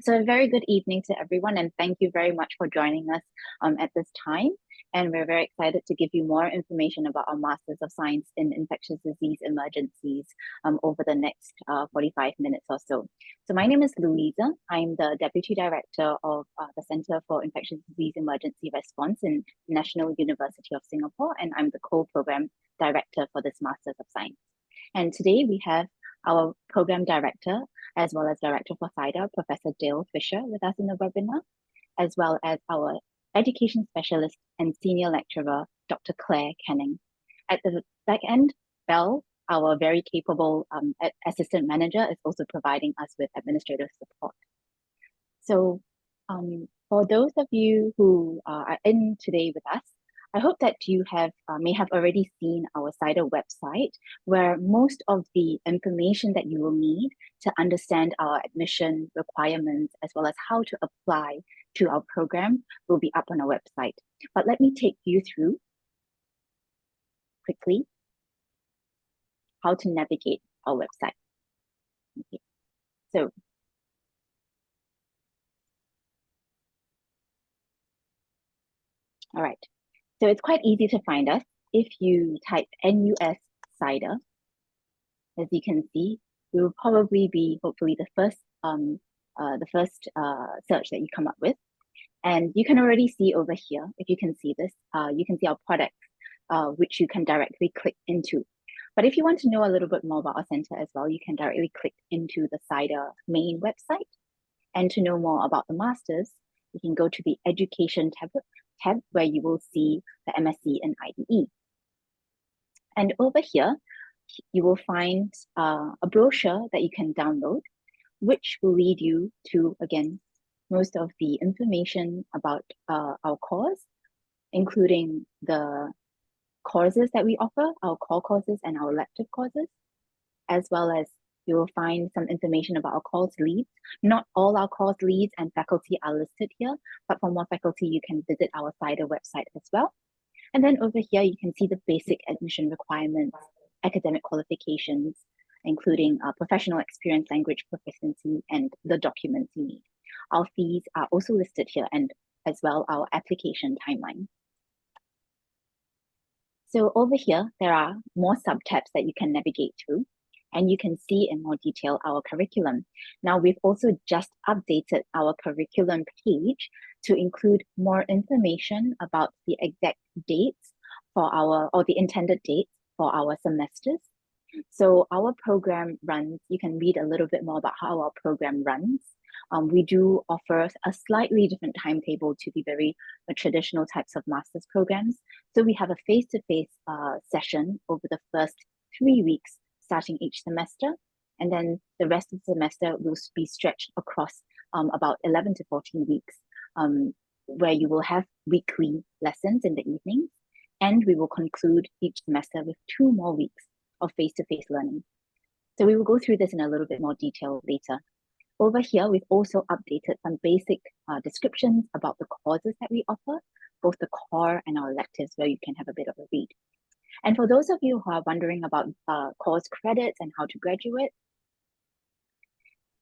So a very good evening to everyone, and thank you very much for joining us at this time. And we're very excited to give you more information about our Masters of Science in Infectious Disease Emergencies over the next 45 minutes or so. So my name is Louisa. I'm the Deputy Director of the Center for Infectious Disease Emergency Response in National University of Singapore, and I'm the co-program director for this Masters of Science. And today we have our program director, as well as director for CIDER, Professor Dale Fisher, with us in the webinar, as well as our education specialist and senior lecturer, Dr. Claire Canning. At the back end, Belle, our very capable assistant manager, is also providing us with administrative support. So for those of you who are in today with us, I hope that you may have already seen our CIDER website, where most of the information that you will need to understand our admission requirements, as well as how to apply to our program, will be up on our website. But let me take you through quickly how to navigate our website. Okay. So all right. So it's quite easy to find us. If you type NUS CIDER, as you can see, we will probably be hopefully the first search that you come up with. And you can already see over here, if you can see this, you can see our products, which you can directly click into. But if you want to know a little bit more about our center as well, you can directly click into the CIDER main website. And to know more about the masters, you can go to the education tab where you will see the MSc and IDE. And over here, you will find a brochure that you can download, which will lead you to, again, most of the information about our course, including the courses that we offer, our core courses and our elective courses, as well as you will find some information about our course leads. Not all our course leads and faculty are listed here, but for more faculty, you can visit our CIDER website as well. And then over here, you can see the basic admission requirements, academic qualifications, including professional experience, language proficiency, and the documents you need. Our fees are also listed here, and as well our application timeline. So over here, there are more subtabs that you can navigate through, and you can see in more detail our curriculum. Now, we've also just updated our curriculum page to include more information about the exact dates or the intended dates for our semesters. So our program runs, you can read a little bit more about how our program runs. We do offer a slightly different timetable to the very traditional types of master's programs. So we have a face-to-face session over the first 3 weeks starting each semester. And then the rest of the semester will be stretched across about 11 to 14 weeks, where you will have weekly lessons in the evenings. And we will conclude each semester with 2 more weeks of face-to-face learning. So we will go through this in a little bit more detail later. Over here, we've also updated some basic descriptions about the courses that we offer, both the core and our electives, where you can have a bit of a read. And for those of you who are wondering about course credits and how to graduate,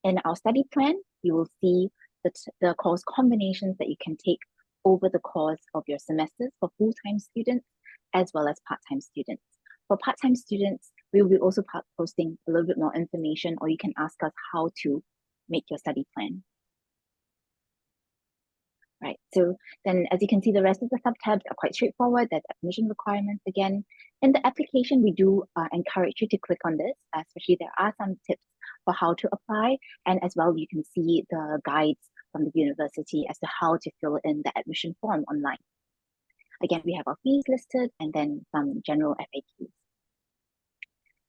in our study plan, you will see the course combinations that you can take over the course of your semesters for full-time students, as well as part-time students. For part-time students, we will be also posting a little bit more information, or you can ask us how to make your study plan. Right, so then as you can see, the rest of the subtabs are quite straightforward. There's admission requirements again. In the application, we do encourage you to click on this, especially there are some tips for how to apply. And as well, you can see the guides from the university as to how to fill in the admission form online. Again, we have our fees listed and then some general FAQs.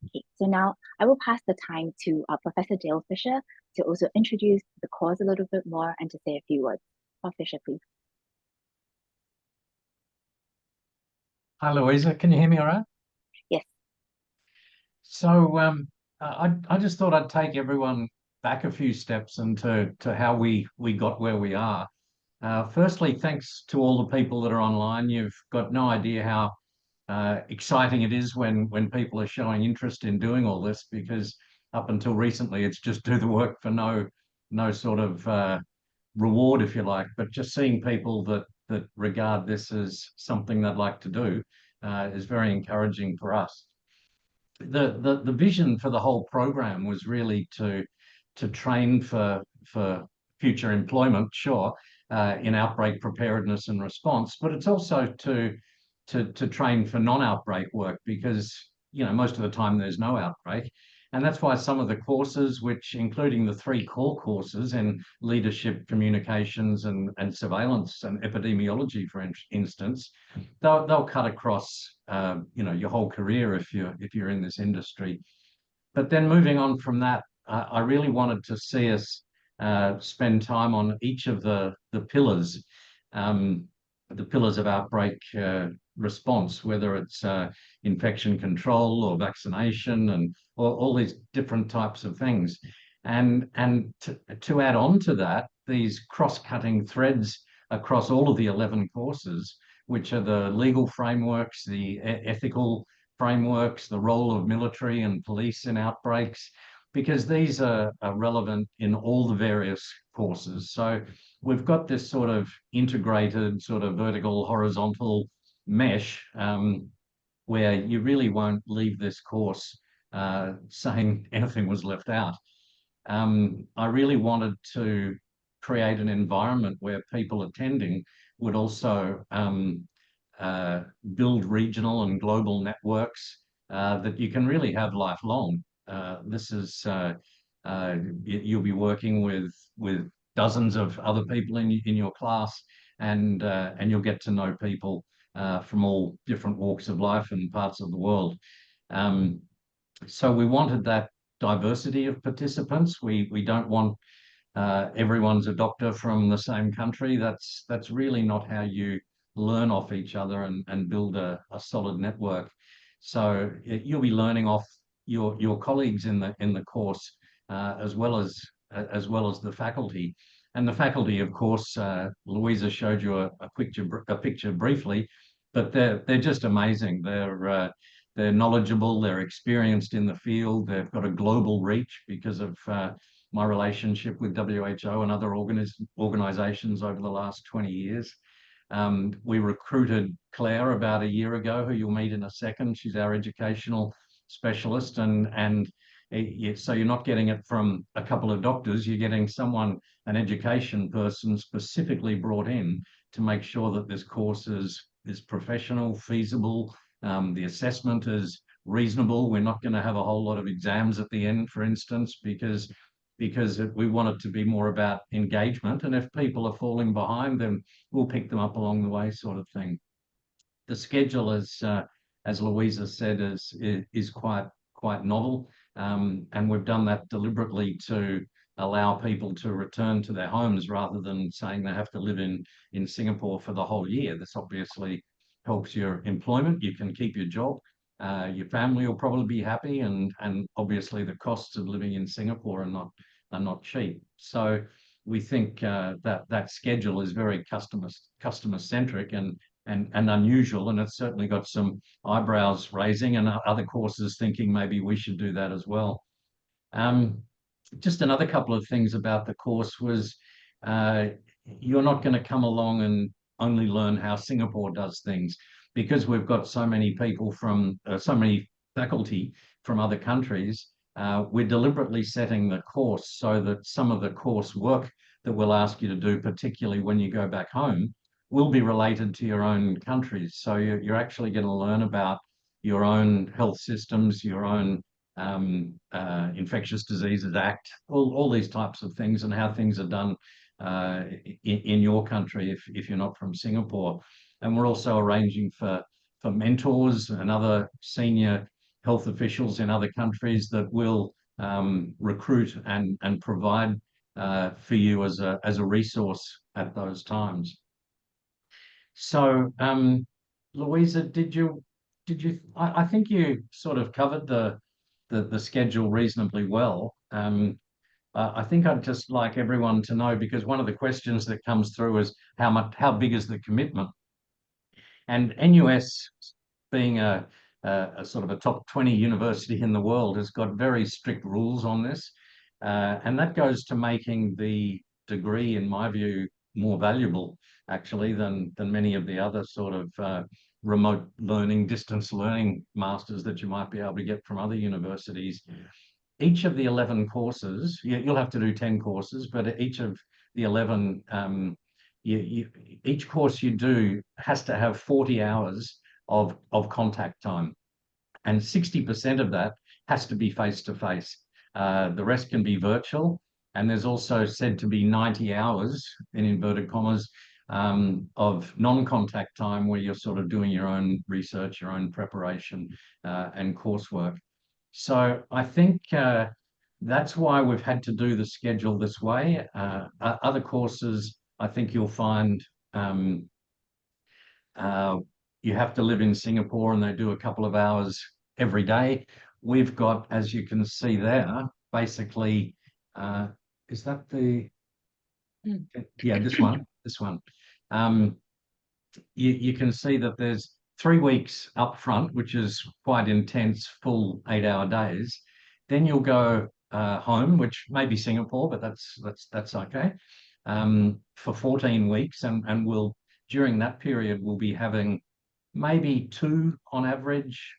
Okay, so now I will pass the time to Professor Dale Fisher to also introduce the course a little bit more and to say a few words. Prof. Fisher, please. Hi, Louisa. Can you hear me all right? Yes. So I just thought I'd take everyone back a few steps into how we got where we are. Firstly, thanks to all the people that are online. You've got no idea how exciting it is when people are showing interest in doing all this, because up until recently, it's just do the work for no no sort of reward, if you like, but just seeing people that regard this as something they'd like to do is very encouraging for us. The vision for the whole program was really to train for future employment, sure, in outbreak preparedness and response, but it's also to train for non-outbreak work, because most of the time there's no outbreak. And that's why some of the courses, which including the 3 core courses in leadership, communications, and surveillance and epidemiology, for instance, they'll cut across your whole career if you're in this industry. But then moving on from that, I really wanted to see us spend time on each of the pillars, the pillars of outbreak response, whether it's infection control or vaccination, and all these different types of things. And to add on to that, these cross-cutting threads across all of the 11 courses, which are the legal frameworks, the ethical frameworks, the role of military and police in outbreaks, because these are relevant in all the various courses. So we've got this sort of integrated, sort of vertical, horizontal mesh, where you really won't leave this course saying anything was left out. I really wanted to create an environment where people attending would also build regional and global networks that you can really have lifelong. You'll be working with dozens of other people in your class, and you'll get to know people from all different walks of life and parts of the world. So we wanted that diversity of participants. We don't want everyone's a doctor from the same country. That's really not how you learn off each other and build a solid network. So you'll be learning off your colleagues in the course, as well as the faculty. And the faculty, of course, Louisa showed you a picture briefly, but they're just amazing. They're knowledgeable, they're experienced in the field, they've got a global reach because of my relationship with WHO and other organizations over the last 20 years. We recruited Claire about a year ago, who you'll meet in a second. She's our educational specialist, and so you're not getting it from a couple of doctors, you're getting an education person specifically brought in to make sure that this course is professional, feasible, the assessment is reasonable. We're not going to have a whole lot of exams at the end, for instance, because we want it to be more about engagement. And if people are falling behind, then we'll pick them up along the way, sort of thing. The schedule, as Louisa said, is quite novel, and we've done that deliberately to allow people to return to their homes rather than saying they have to live in Singapore for the whole year. This obviously helps your employment. You can keep your job. Your family will probably be happy, and obviously the costs of living in Singapore are not cheap. So we think that schedule is very customer centric and unusual, and it's certainly got some eyebrows raising, and other courses thinking maybe we should do that as well. Just another couple of things about the course was you're not going to come along and only learn how Singapore does things, because we've got so many people from so many faculty from other countries. We're deliberately setting the course so that some of the course work that we'll ask you to do, particularly when you go back home, will be related to your own countries. So you're actually going to learn about your own health systems, your own Infectious Diseases Act, all these types of things, and how things are done in your country if you're not from Singapore. And we're also arranging for mentors and other senior health officials in other countries that will recruit and provide for you as a resource at those times. So, Louisa, I think you sort of covered the schedule reasonably well. I think I'd just like everyone to know, because one of the questions that comes through is how big is the commitment? And NUS, being a sort of a top 20 university in the world, has got very strict rules on this. And that goes to making the degree, in my view, more valuable, actually, than many of the other sort of remote learning, distance learning masters that you might be able to get from other universities. Each of the 11 courses, you'll have to do 10 courses, but each of the 11, each course you do has to have 40 hours of contact time. And 60% of that has to be face-to-face. The rest can be virtual. And there's also said to be 90 hours, in inverted commas, of non-contact time where you're sort of doing your own research, your own preparation, and coursework. So I think that's why we've had to do the schedule this way. Other courses, I think you'll find you have to live in Singapore and they do a couple of hours every day. We've got, as you can see there, basically, is that the, yeah, this one. You can see that there's 3 weeks up front, which is quite intense, full 8-hour days. Then you'll go home, which may be Singapore, but that's okay, for 14 weeks. And we'll, during that period, we'll be having maybe 2 on average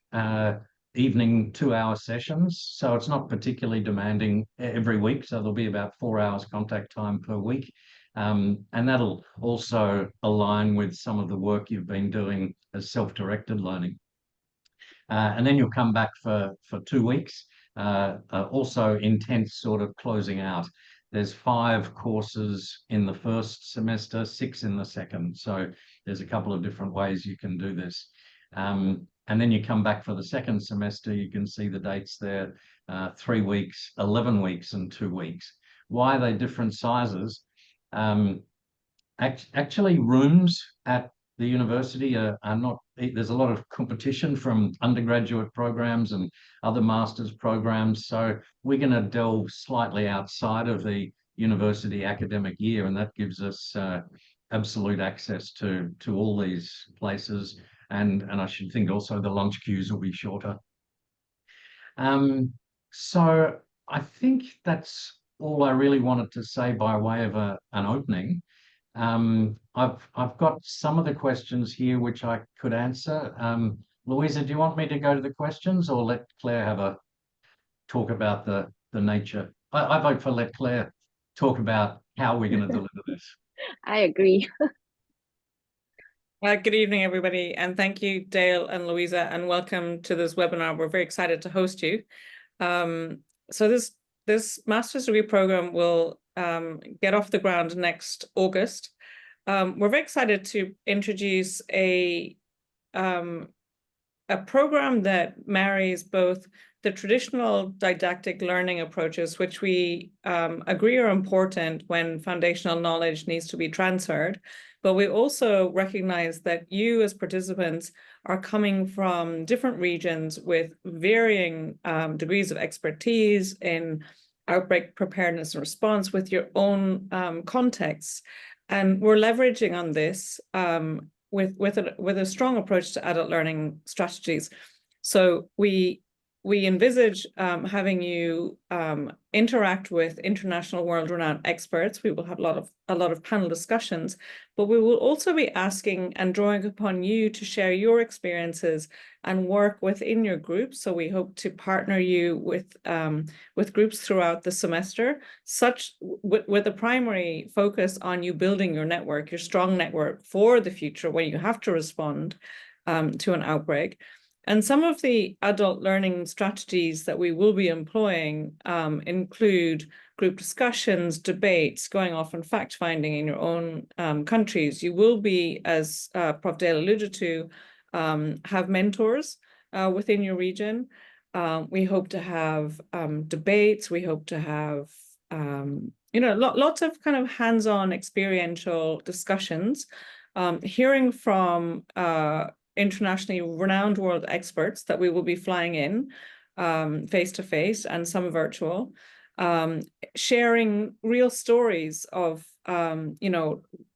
evening 2-hour sessions. So it's not particularly demanding every week. So there'll be about 4 hours contact time per week. And that'll also align with some of the work you've been doing as self-directed learning. And then you'll come back for 2 weeks, also intense sort of closing out. There's 5 courses in the first semester, 6 in the second. So there's a couple of different ways you can do this. And then you come back for the second semester, you can see the dates there, 3 weeks, 11 weeks, and 2 weeks. Why are they different sizes? Actually, rooms at the university are not, there's a lot of competition from undergraduate programs and other master's programs. So we're going to delve slightly outside of the university academic year, and that gives us absolute access to all these places. And I should think also the lunch queues will be shorter. So I think that's all I really wanted to say by way of an opening. I've got some of the questions here which I could answer. Louisa, do you want me to go to the questions or let Claire have a talk about the nature? I vote for let Claire talk about how we're going to deliver this. I agree. Good evening, everybody, and thank you, Dale and Louisa, and welcome to this webinar. We're very excited to host you. So this master's degree program will get off the ground next August. We're very excited to introduce a program that marries both the traditional didactic learning approaches, which we agree are important when foundational knowledge needs to be transferred. But we also recognize that you as participants are coming from different regions with varying degrees of expertise in outbreak preparedness and response with your own contexts. And we're leveraging on this with a strong approach to adult learning strategies. So we envisage having you interact with international world-renowned experts. We will have a lot of panel discussions, but we will also be asking and drawing upon you to share your experiences and work within your group. So we hope to partner you with groups throughout the semester, with a primary focus on you building your network, your strong network for the future when you have to respond to an outbreak. And some of the adult learning strategies that we will be employing include group discussions, debates, going off and fact-finding in your own countries. You will be, as Prof. Dale alluded to, have mentors within your region. We hope to have debates. We hope to have, lots of kind of hands-on experiential discussions, hearing from internationally renowned world experts that we will be flying in face-to-face and some virtual, sharing real stories of,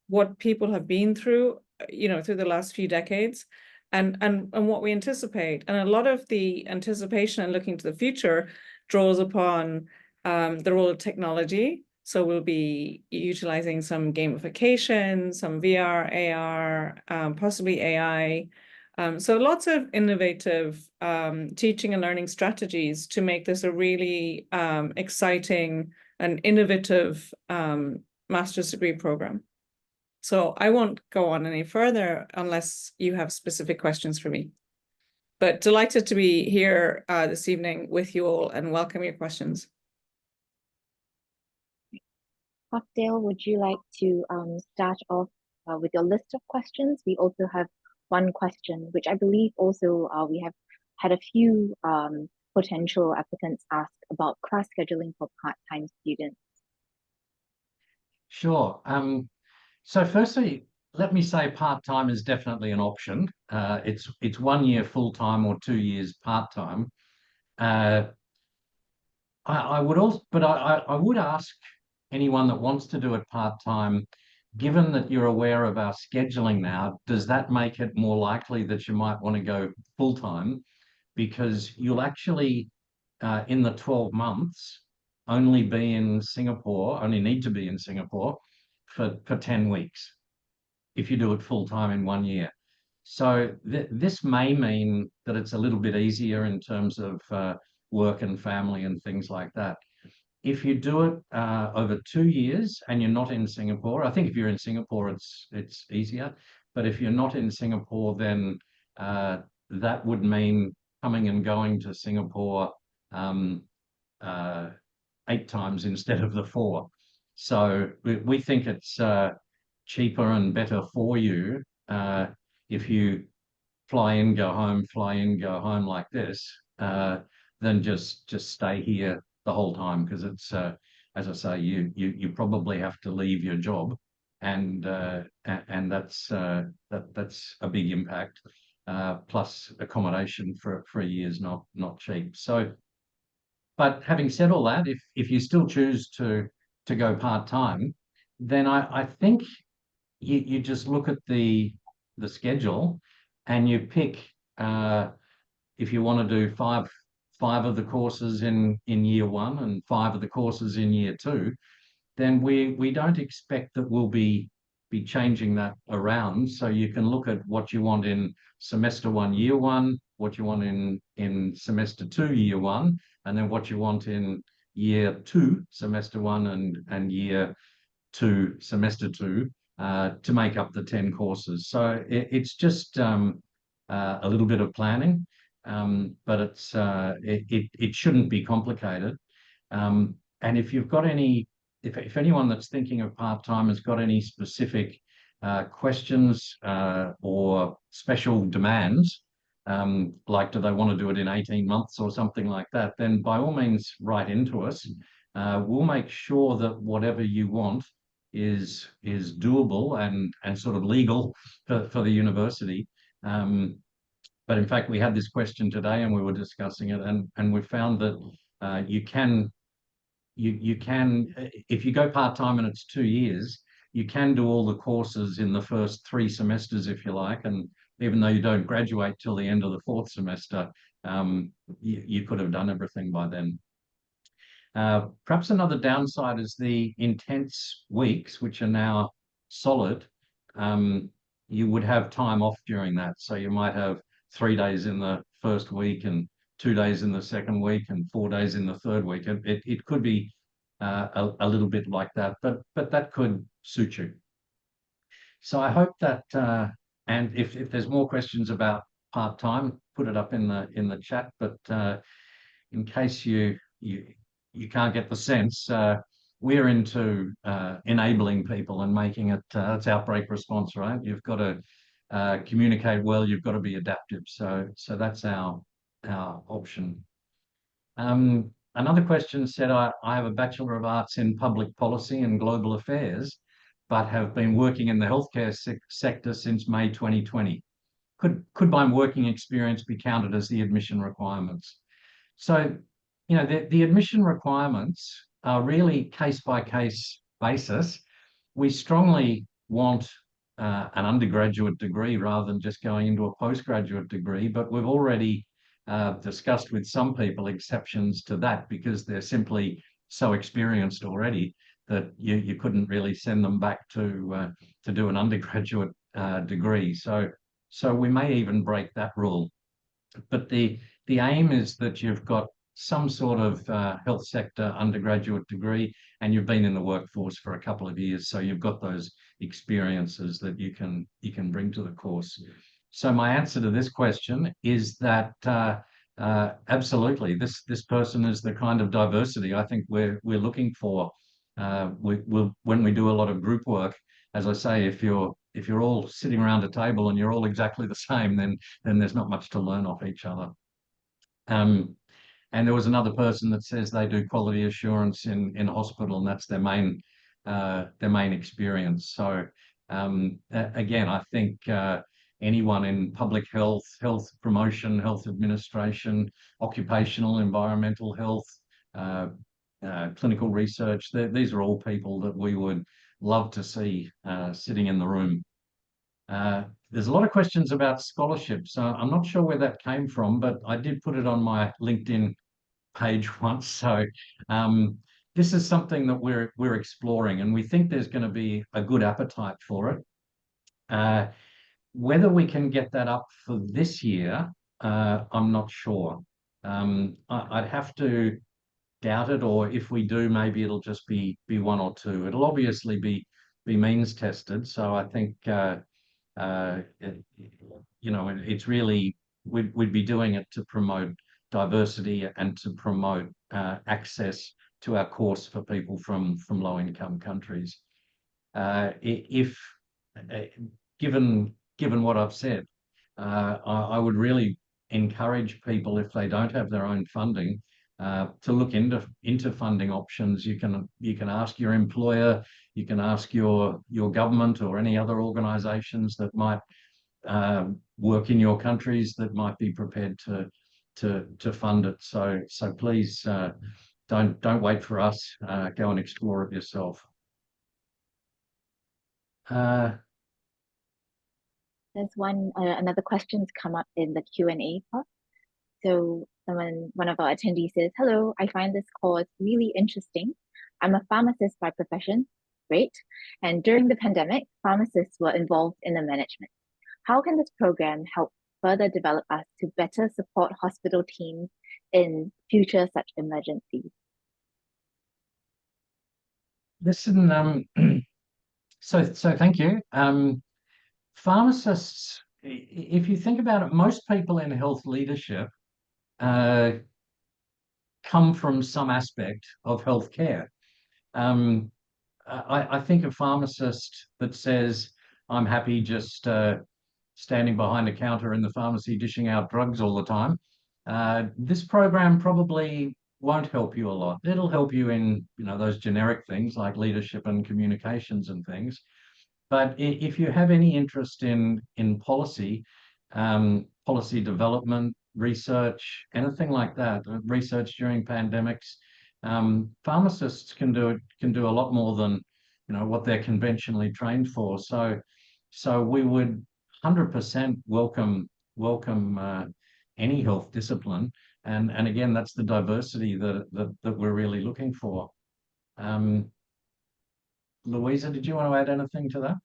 what people have been through, through the last few decades and what we anticipate. And a lot of the anticipation and looking to the future draws upon the role of technology. So we'll be utilizing some gamification, some VR, AR, possibly AI. So lots of innovative teaching and learning strategies to make this a really exciting and innovative master's degree program. So I won't go on any further unless you have specific questions for me. But delighted to be here this evening with you all and welcome your questions. Dale, would you like to start off with your list of questions? We also have one question, which I believe also we have had a few potential applicants ask about class scheduling for part-time students. Sure. So firstly, let me say part-time is definitely an option. It's 1 year full-time or 2 years part-time. I would also, but I would ask anyone that wants to do it part-time, given that you're aware of our scheduling now, does that make it more likely that you might want to go full-time? Because you'll actually, in the 12 months, only be in Singapore, only need to be in Singapore for 10 weeks if you do it full-time in 1 year. So this may mean that it's a little bit easier in terms of work and family and things like that. If you do it over 2 years and you're not in Singapore, I think if you're in Singapore, it's easier. But if you're not in Singapore, then that would mean coming and going to Singapore 8 times instead of the 4. So we think it's cheaper and better for you if you fly in, go home, fly in, go home like this, than just stay here the whole time, because it's as I say, you probably have to leave your job, and that's a big impact. Plus accommodation for a year is not cheap. So, but having said all that, if you still choose to go part-time, then I think you just look at the schedule and you pick if you want to do five of the courses in year 1 and 5 of the courses in year 2, then we don't expect that we'll be changing that around. So you can look at what you want in semester 1 year 1, what you want in semester 2 year 1, and then what you want in year 2 semester 1 and year 2 semester 2 to make up the 10 courses. So it's just a little bit of planning, but it shouldn't be complicated. And if you've got if anyone that's thinking of part-time has got any specific questions or special demands, like do they want to do it in 18 months or something like that, then by all means write into us. We'll make sure that whatever you want is doable and sort of legal for the university. But in fact, we had this question today and we were discussing it, and we found that you can, if you go part-time and it's 2 years, you can do all the courses in the first 3 semesters, if you like. And even though you don't graduate till the end of the 4th semester, you could have done everything by then. Perhaps another downside is the intense weeks, which are now solid. You would have time off during that. So you might have 3 days in the first week and 2 days in the second week and 4 days in the third week. It could be a little bit like that, but that could suit you. So I hope that, and if there's more questions about part-time, put it up in the chat. But in case you can't get the sense, we're into enabling people and making it, it's outbreak response, right? You've got to communicate well, you've got to be adaptive. So that's our option. Another question said, I have a Bachelor of Arts in Public Policy and Global Affairs, but have been working in the healthcare sector since May 2020. Could my working experience be counted as the admission requirements? So, the admission requirements are really case-by-case basis. We strongly want an undergraduate degree rather than just going into a postgraduate degree, but we've already discussed with some people exceptions to that because they're simply so experienced already that you couldn't really send them back to do an undergraduate degree. So we may even break that rule. But the aim is that you've got some sort of health sector undergraduate degree, and you've been in the workforce for a couple of years, so you've got those experiences that you can bring to the course. So my answer to this question is that absolutely, this person is the kind of diversity I think we're looking for. When we do a lot of group work, as I say, if you're all sitting around a table and you're all exactly the same, then there's not much to learn off each other. And there was another person that says they do quality assurance in hospital, and that's their main experience. So again, I think anyone in public health, health promotion, health administration, occupational, environmental health, clinical research, these are all people that we would love to see sitting in the room. There's a lot of questions about scholarships. I'm not sure where that came from, but I did put it on my LinkedIn page once. So this is something that we're exploring, and we think there's going to be a good appetite for it. Whether we can get that up for this year, I'm not sure. I'd have to doubt it, or if we do, maybe it'll just be one or two. It'll obviously be means tested. So I think it's really we'd be doing it to promote diversity and to promote access to our course for people from low-income countries. If given what I've said, I would really encourage people, if they don't have their own funding, to look into funding options. You can ask your employer, you can ask your government or any other organisations that might work in your countries that might be prepared to fund it. So please don't wait for us. Go and explore it yourself. There's another question's come up in the Q&A pod. So one of our attendees says, "Hello, I find this course really interesting. I'm a pharmacist by profession." Great. "And during the pandemic, pharmacists were involved in the management. How can this program help further develop us to better support hospital teams in future such emergencies?" Listen, so thank you. Pharmacists, if you think about it, most people in health leadership come from some aspect of healthcare. I think a pharmacist that says, "I'm happy just standing behind a counter in the pharmacy dishing out drugs all the time," this program probably won't help you a lot. It'll help you in those generic things like leadership and communications and things. But if you have any interest in policy, policy development, research, anything like that, research during pandemics, pharmacists can do a lot more than what they're conventionally trained for. So we would 100% welcome any health discipline, and again, that's the diversity that we're really looking for. Louisa, did you want to add anything to that?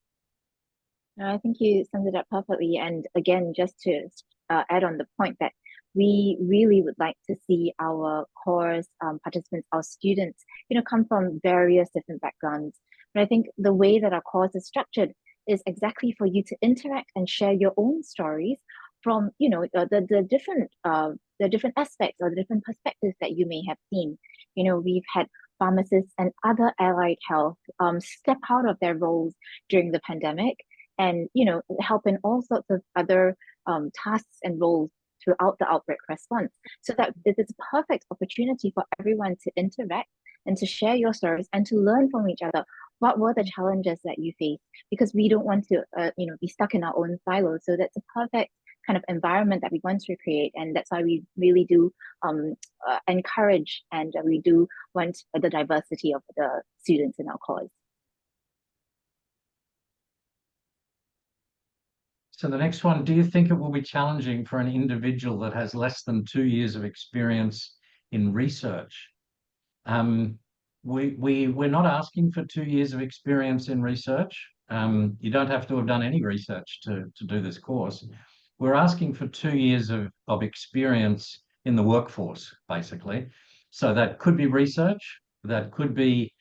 No, I think you summed it up perfectly. And again, just to add on the point that we really would like to see our course participants, our students, come from various different backgrounds. But I think the way that our course is structured is exactly for you to interact and share your own stories from, the different aspects or the different perspectives that you may have seen. We've had pharmacists and other allied health step out of their roles during the pandemic and help in all sorts of other tasks and roles throughout the outbreak response. So that it is a perfect opportunity for everyone to interact and to share your stories and to learn from each other. What were the challenges that you faced? Because we don't want to be stuck in our own silos. So that's a perfect kind of environment that we want to create, and that's why we really do encourage and we do want the diversity of the students in our course. So the next one, do you think it will be challenging for an individual that has less than 2 years of experience in research? we're not asking for 2 years of experience in research. You don't have to have done any research to do this course. We're asking for 2 years of experience in the workforce, basically. So that could be research, that could be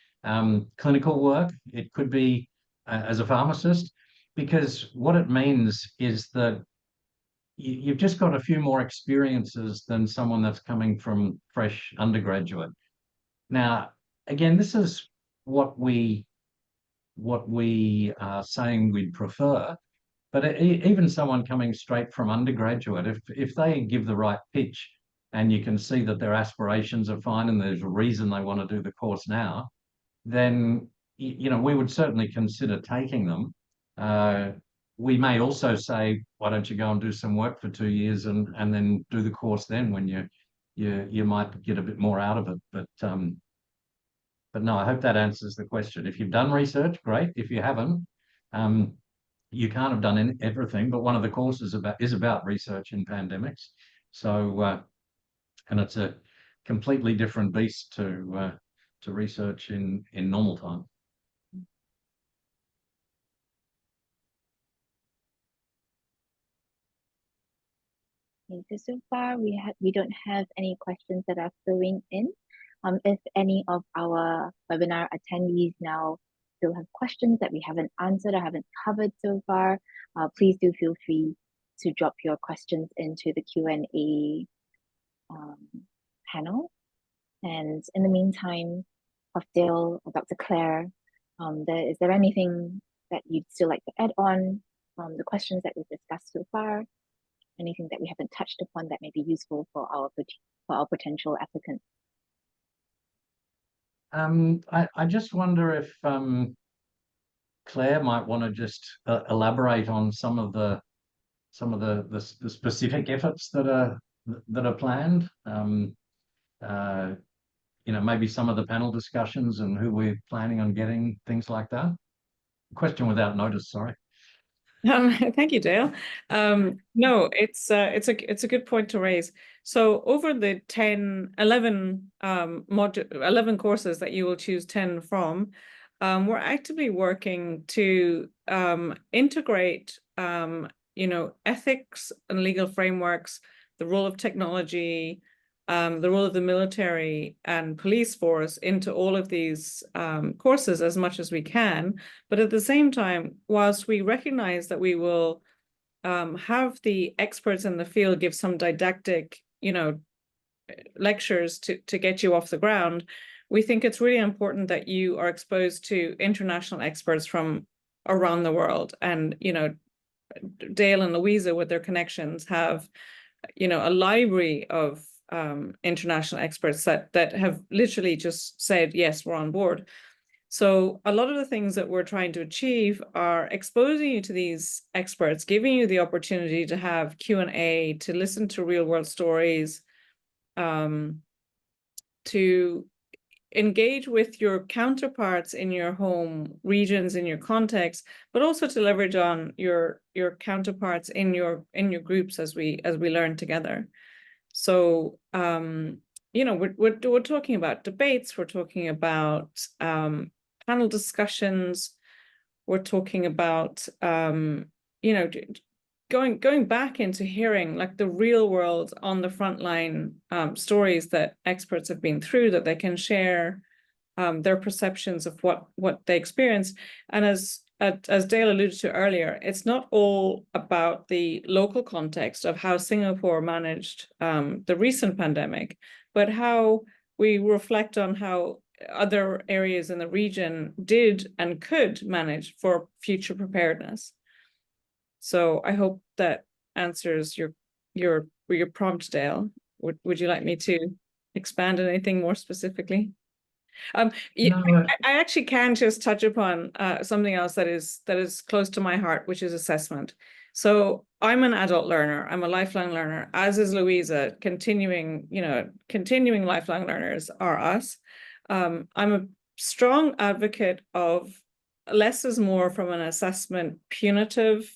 clinical work, it could be as a pharmacist, because what it means is that you've just got a few more experiences than someone that's coming from fresh undergraduate. Now, again, this is what we are saying we'd prefer. But even someone coming straight from undergraduate, if they give the right pitch and you can see that their aspirations are fine and there's a reason they want to do the course now, then we would certainly consider taking them. We may also say, why don't you go and do some work for 2 years and then do the course then when you might get a bit more out of it. But no, I hope that answers the question. If you've done research, great. If you haven't, you can't have done everything, but one of the courses is about research in pandemics. So, and it's a completely different beast to research in normal time. Okay, so far we don't have any questions that are flowing in. If any of our webinar attendees now still have questions that we haven't answered or haven't covered so far, please do feel free to drop your questions into the Q&A panel. And in the meantime, Prof. Dale or Dr. Claire, is there anything that you'd still like to add on the questions that we've discussed so far? Anything that we haven't touched upon that may be useful for our potential applicants? I just wonder if Claire might want to just elaborate on some of the specific efforts that are planned. Maybe some of the panel discussions and who we're planning on getting, things like that. Question without notice, sorry. Thank you, Dale. No, it's a good point to raise. So over the 11 courses that you will choose 10 from, we're actively working to integrate ethics and legal frameworks, the role of technology, the role of the military and police force into all of these courses as much as we can. But at the same time, whilst we recognize that we will have the experts in the field give some didactic, lectures to get you off the ground, we think it's really important that you are exposed to international experts from around the world. And, Dale and Louisa, with their connections, have, a library of international experts that have literally just said, yes, we're on board. So a lot of the things that we're trying to achieve are exposing you to these experts, giving you the opportunity to have Q&A, to listen to real world stories, to engage with your counterparts in your home regions, in your context, but also to leverage on your counterparts in your groups as we learn together. So, we're talking about debates, we're talking about panel discussions, we're talking about, going back into hearing like the real world on the front line stories that experts have been through, that they can share their perceptions of what they experience. And as Dale alluded to earlier, it's not all about the local context of how Singapore managed the recent pandemic, but how we reflect on how other areas in the region did and could manage for future preparedness. So I hope that answers your prompt, Dale. Would you like me to expand on anything more specifically? No. I actually can just touch upon something else that is close to my heart, which is assessment. So I'm an adult learner. I'm a lifelong learner, as is Louisa. Continuing lifelong learners are us. I'm a strong advocate of less is more from an assessment punitive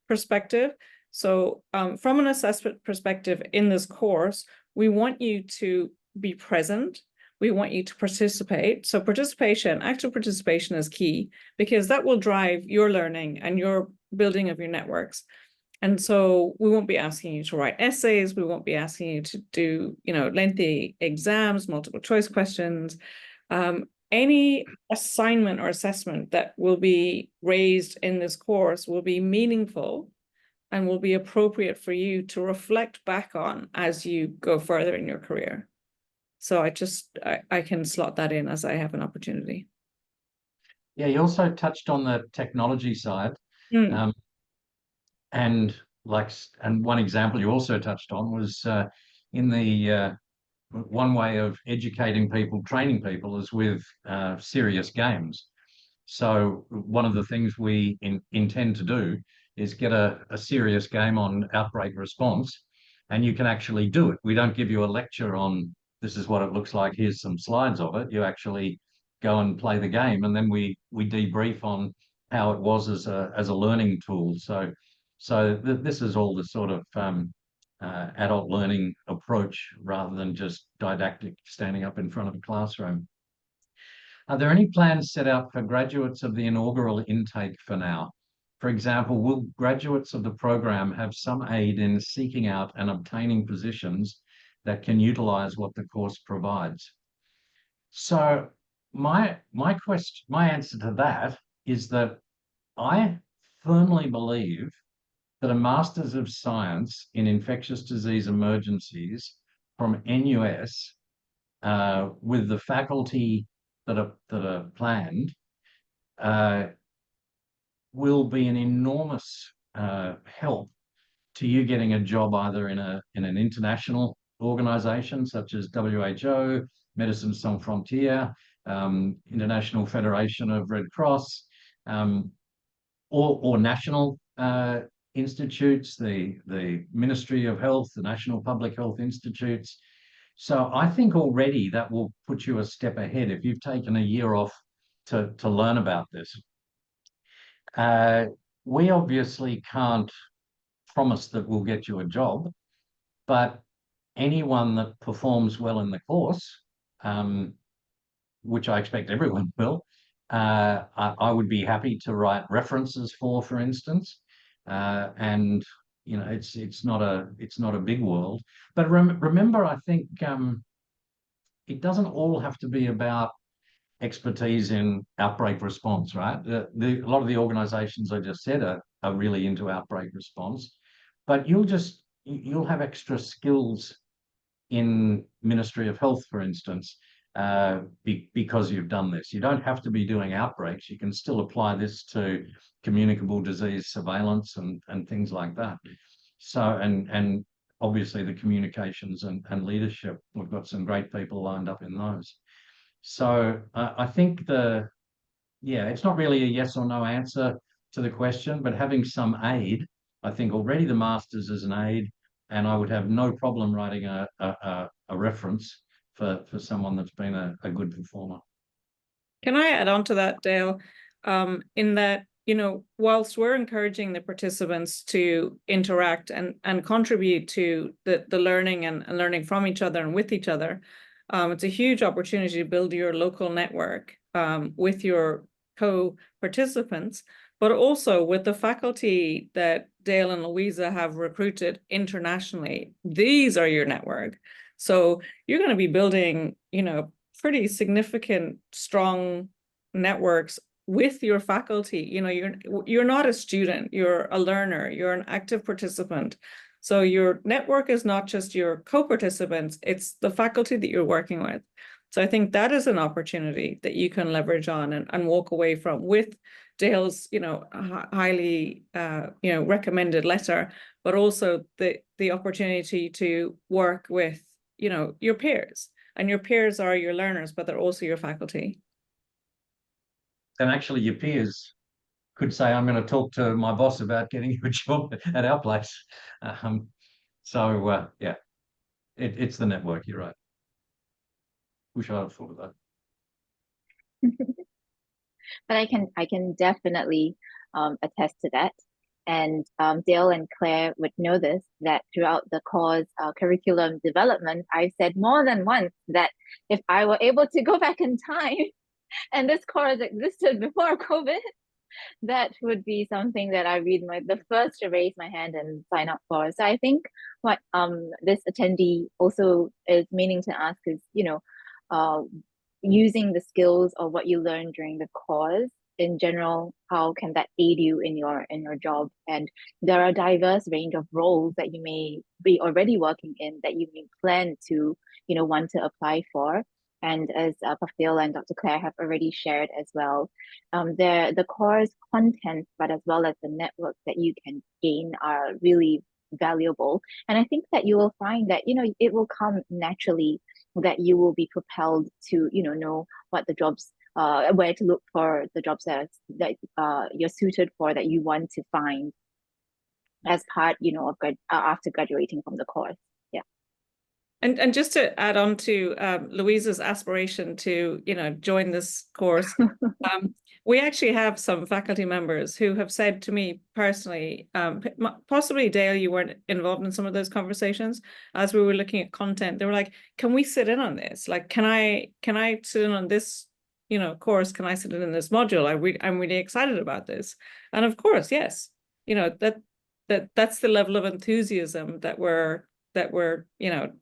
perspective. So from an assessment perspective in this course, we want you to be present. We want you to participate. So participation, active participation is key, because that will drive your learning and your building of your networks. And so we won't be asking you to write essays. We won't be asking you to do, lengthy exams, multiple choice questions. Any assignment or assessment that will be raised in this course will be meaningful and will be appropriate for you to reflect back on as you go further in your career. So I can slot that in as I have an opportunity. Yeah, you also touched on the technology side. And one example you also touched on was in the one way of educating people, training people, is with serious games. So one of the things we intend to do is get a serious game on outbreak response, and you can actually do it. We don't give you a lecture on this is what it looks like, here's some slides of it. You actually go and play the game, and then we debrief on how it was as a learning tool. So this is all the sort of adult learning approach rather than just didactic standing up in front of a classroom. Are there any plans set out for graduates of the inaugural intake for now? For example, will graduates of the program have some aid in seeking out and obtaining positions that can utilize what the course provides? So my answer to that is that I firmly believe that a Masters of Science in Infectious Disease Emergencies from NUS with the faculty that are planned will be an enormous help to you getting a job either in an international organization such as WHO, Médecins Sans Frontières, International Federation of Red Cross, or national institutes, the Ministry of Health, the National Public Health Institutes. So I think already that will put you a step ahead if you've taken a year off to learn about this. We obviously can't promise that we'll get you a job, but anyone that performs well in the course, which I expect everyone will, I would be happy to write references for instance, and it's not a big world. But remember, I think it doesn't all have to be about expertise in outbreak response, right? A lot of the organizations I just said are really into outbreak response, but you'll have extra skills in Ministry of Health, for instance, because you've done this. You don't have to be doing outbreaks. You can still apply this to communicable disease surveillance and things like that. So, and obviously the communications and leadership, we've got some great people lined up in those. So I think it's not really a yes or no answer to the question, but having some aid, I think already the Masters is an aid, and I would have no problem writing a reference for someone that's been a good performer. Can I add on to that, Dale? In that, whilst we're encouraging the participants to interact and contribute to the learning and learning from each other and with each other, it's a huge opportunity to build your local network with your co-participants, but also with the faculty that Dale and Louisa have recruited internationally. These are your network. So you're going to be building, pretty significant, strong networks with your faculty. You're not a student, you're a learner, you're an active participant. So your network is not just your co-participants, it's the faculty that you're working with. So I think that is an opportunity that you can leverage on and walk away from with Dale's, highly, recommended letter, but also the opportunity to work with, your peers. And your peers are your learners, but they're also your faculty. And actually your peers could say, I'm going to talk to my boss about getting you a job at our place. It's the network, you're right. Wish I'd have thought of that. But I can definitely attest to that. And Dale and Claire would know this, that throughout the course curriculum development, I've said more than once that if I were able to go back in time and this course existed before COVID, that would be something that I read the first to raise my hand and sign up for. So I think what this attendee also is meaning to ask is, using the skills of what you learned during the course in general, how can that aid you in your job? And there are a diverse range of roles that you may be already working in that you may plan to, want to apply for. And as Prof. Dale and Dr. Claire have already shared as well, the course content, but as well as the network that you can gain are really valuable. And I think that you will find that, it will come naturally that you will be propelled to, know what the jobs, where to look for the jobs that you're suited for, that you want to find as part, of after graduating from the course. Yeah. And just to add on to Louisa's aspiration to, join this course, we actually have some faculty members who have said to me personally, possibly Dale, you weren't involved in some of those conversations as we were looking at content. They were like, "Can we sit in on this? Like, can I sit in on this, course? Can I sit in this module? I'm really excited about this." And of course, yes, that's the level of enthusiasm that we're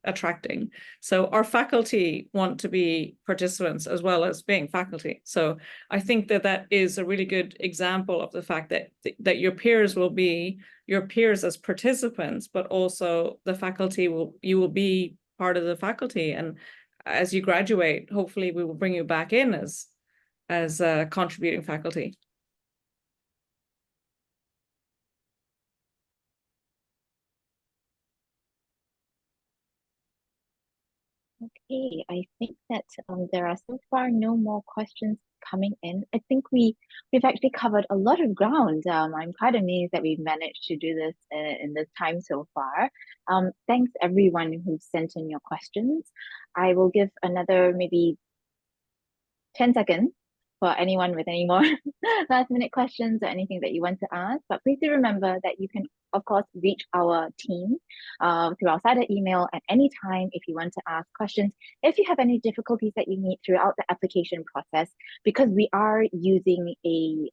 attracting. So our faculty want to be participants as well as being faculty. So I think that is a really good example of the fact that your peers will be your peers as participants, but also the faculty you will be part of the faculty. And as you graduate, hopefully we will bring you back in as contributing faculty. Okay, I think that there are so far no more questions coming in. I think we've actually covered a lot of ground. I'm quite amazed that we've managed to do this in this time so far. Thanks everyone who sent in your questions. I will give another maybe 10 seconds for anyone with any more last minute questions or anything that you want to ask. But please do remember that you can, of course, reach our team through our CIDER email at any time if you want to ask questions. If you have any difficulties that you meet throughout the application process, because we are using a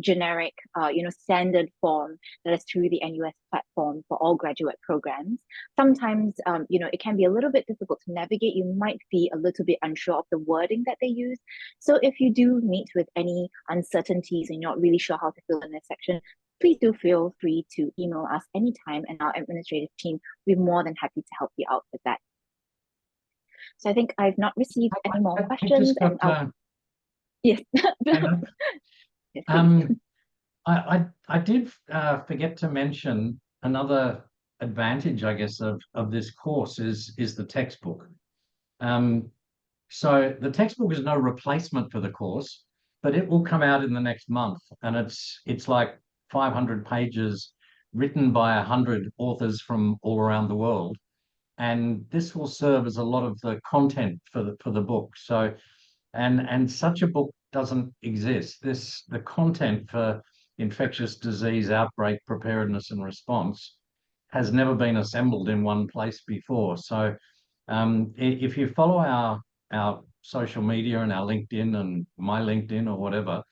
generic, standard form that is through the NUS platform for all graduate programs. Sometimes, it can be a little bit difficult to navigate. You might be a little bit unsure of the wording that they use. So if you do meet with any uncertainties and you're not really sure how to fill in this section, please do feel free to email us anytime, and our administrative team will be more than happy to help you out with that. So I think I've not received any more questions. Yes. Yes, I did forget to mention another advantage, I guess, of this course is the textbook. So the textbook is no replacement for the course, but it will come out in the next month, and it's like 500 pages written by 100 authors from all around the world, and this will serve as a lot of the content for the book. So, and such a book doesn't exist. The content for infectious disease outbreak preparedness and response has never been assembled in one place before. So, if you follow our social media and our LinkedIn and my LinkedIn or whatever,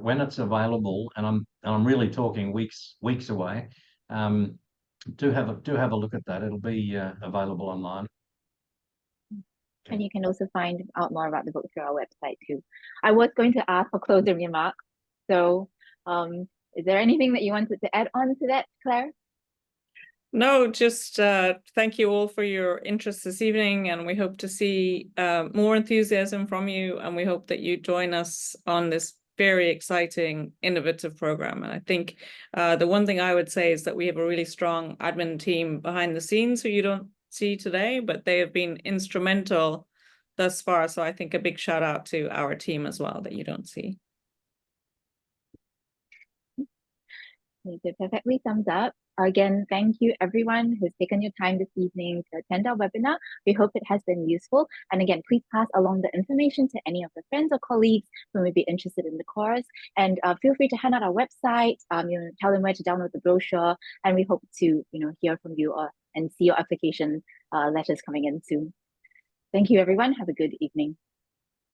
when it's available, and I'm really talking weeks away, do have a look at that. It'll be available online. And you can also find out more about the book through our website too. I was going to ask for closing remarks. So is there anything that you wanted to add on to that, Claire? No, just thank you all for your interest this evening, and we hope to see more enthusiasm from you, and we hope that you join us on this very exciting, innovative program. And I think the one thing I would say is that we have a really strong admin team behind the scenes who you don't see today, but they have been instrumental thus far. So I think a big shout out to our team as well that you don't see. You did perfectly thumbs up. Again, thank you everyone who's taken your time this evening to attend our webinar. We hope it has been useful. And again, please pass along the information to any of the friends or colleagues who may be interested in the course. And feel free to hand out our website, tell them where to download the brochure. And we hope to hear from you and see your application letters coming in soon. Thank you everyone. Have a good evening.